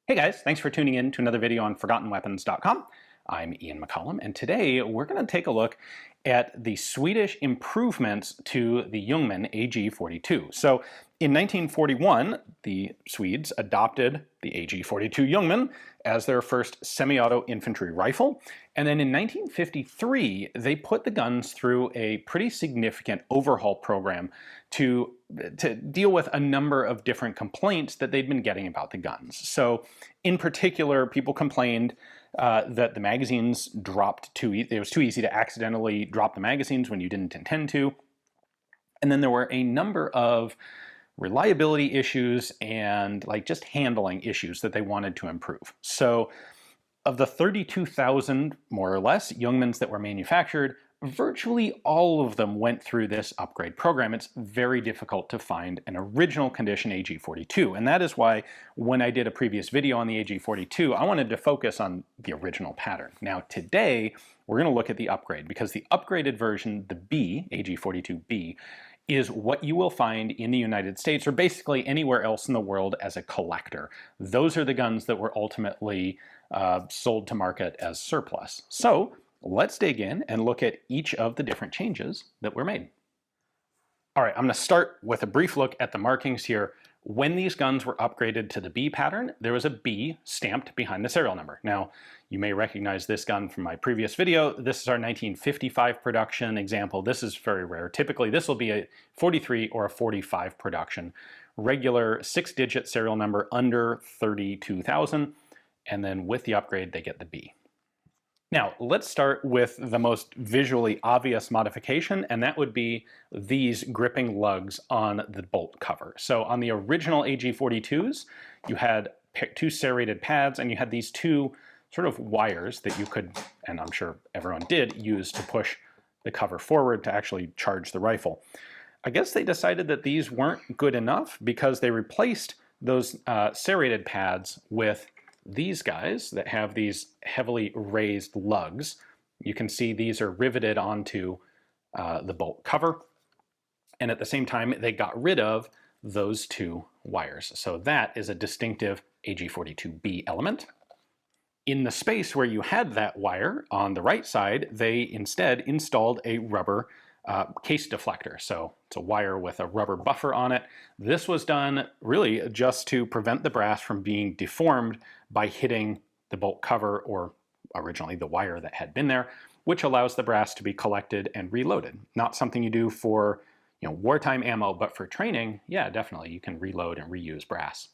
Hey guys, thanks for tuning in to another video on ForgottenWeapons.com. I'm Ian McCollum, and today we're going to take a look at the Swedish improvements to the Ljungman AG-42. So in 1941, the Swedes adopted the AG-42 Ljungman as their first semi-auto infantry rifle, and then in 1953 they put the guns through a pretty significant overhaul program to deal with a number of different complaints that they'd been getting about the guns. So in particular, people complained that the magazines dropped too easy. It was too easy to accidentally drop the magazines when you didn't intend to. And then there were a number of reliability issues and just handling issues that they wanted to improve. So of the 32,000, more or less, Ljungmans that were manufactured, virtually all of them went through this upgrade program. It's very difficult to find an original condition AG-42, and that is why when I did a previous video on the AG-42, I wanted to focus on the original pattern. Now today, we're going to look at the upgrade, because the upgraded version, the B, AG-42B, is what you will find in the United States or basically anywhere else in the world as a collector. Those are the guns that were ultimately sold to market as surplus. So let's dig in and look at each of the different changes that were made. All right, I'm going to start with a brief look at the markings here. When these guns were upgraded to the B pattern, there was a B stamped behind the serial number. Now, you may recognize this gun from my previous video. This is our 1955 production example. This is very rare. Typically, this will be a 43 or a 45 production. Regular 6-digit serial number under 32,000, and then with the upgrade, they get the B. Now, let's start with the most visually obvious modification, and that would be these gripping lugs on the bolt cover. So on the original AG-42s, you had two serrated pads, and you had these two sort of wires that you could, and I'm sure everyone did, use to push the cover forward to actually charge the rifle. I guess they decided that these weren't good enough because they replaced those serrated pads with these guys that have these heavily raised lugs. You can see these are riveted onto the bolt cover, and at the same time they got rid of those two wires. So that is a distinctive AG-42B element. In the space where you had that wire on the right side, they instead installed a rubber case deflector. So it's a wire with a rubber buffer on it. This was done really just to prevent the brass from being deformed by hitting the bolt cover, or originally the wire that had been there, which allows the brass to be collected and reloaded. Not something you do for wartime ammo, but for training, yeah, definitely you can reload and reuse brass.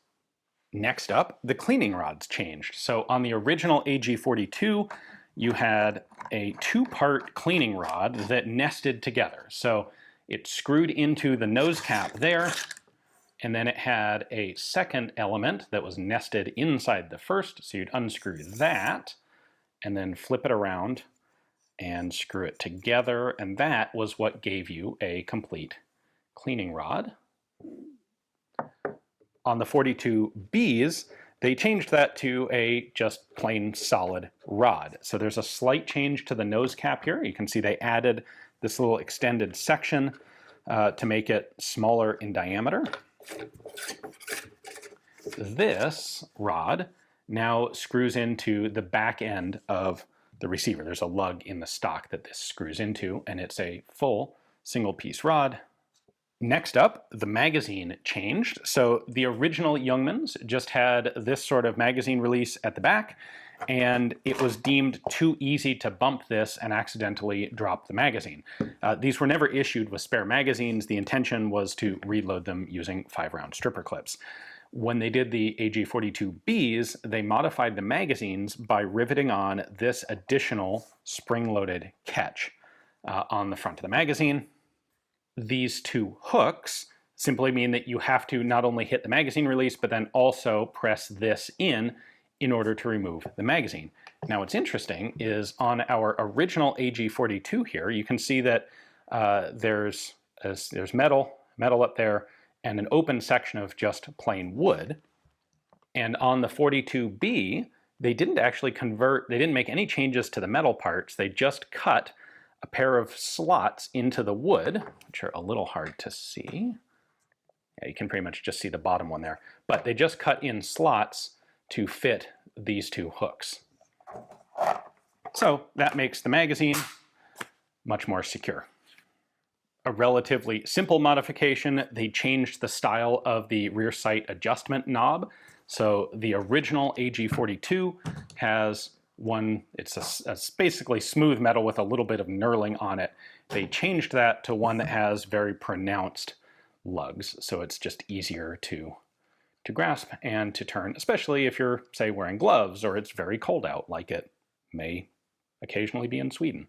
Next up, the cleaning rods changed. So on the original AG-42, you had a two-part cleaning rod that nested together. So it screwed into the nose cap there, and then it had a second element that was nested inside the first. So you'd unscrew that, and then flip it around and screw it together, and that was what gave you a complete cleaning rod. On the 42Bs, they changed that to a just plain solid rod. So there's a slight change to the nose cap here. You can see they added this little extended section to make it smaller in diameter. This rod now screws into the back end of the receiver. There's a lug in the stock that this screws into, and it's a full single-piece rod. Next up, the magazine changed. So the original Ljungmans just had this sort of magazine release at the back, and it was deemed too easy to bump this and accidentally drop the magazine. These were never issued with spare magazines. The intention was to reload them using 5-round stripper clips. When they did the AG-42Bs, they modified the magazines by riveting on this additional spring-loaded catch on the front of the magazine. These two hooks simply mean that you have to not only hit the magazine release, but then also press this in order to remove the magazine. Now what's interesting is on our original AG-42 here, you can see that there's metal up there and an open section of just plain wood. And on the 42B, they didn't actually convert, they didn't make any changes to the metal parts, they just cut a pair of slots into the wood, which are a little hard to see. Yeah, you can pretty much just see the bottom one there. But they just cut in slots to fit these two hooks. So that makes the magazine much more secure. A relatively simple modification, they changed the style of the rear sight adjustment knob. So the original AG-42 has one, it's a basically smooth metal with a little bit of knurling on it. They changed that to one that has very pronounced lugs, so it's just easier to grasp and to turn, especially if you're, say, wearing gloves or it's very cold out, like it may occasionally be in Sweden.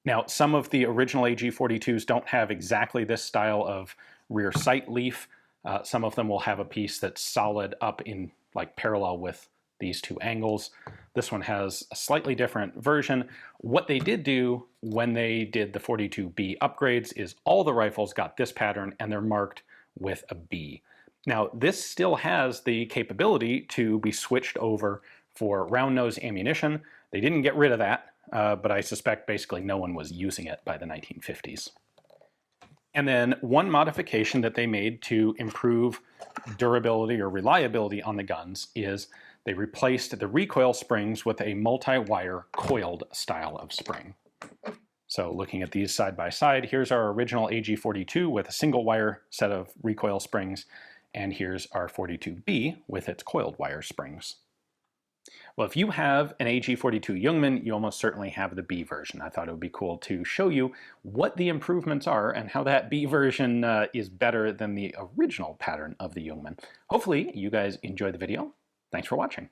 Now, some of the original AG-42s don't have exactly this style of rear sight leaf. Some of them will have a piece that's solid up in like parallel with these two angles. This one has a slightly different version. What they did do when they did the 42B upgrades is all the rifles got this pattern and they're marked with a B. Now, this still has the capability to be switched over for round nose ammunition. They didn't get rid of that, but I suspect basically no one was using it by the 1950s. And then one modification that they made to improve durability or reliability on the guns is they replaced the recoil springs with a multi-wire coiled style of spring. So looking at these side by side, here's our original AG-42 with a single wire set of recoil springs, and here's our 42B with its coiled wire springs. Well, if you have an AG-42 Ljungman, you almost certainly have the B version. I thought it would be cool to show you what the improvements are and how that B version is better than the original pattern of the Ljungman. Hopefully you guys enjoyed the video. Thanks for watching.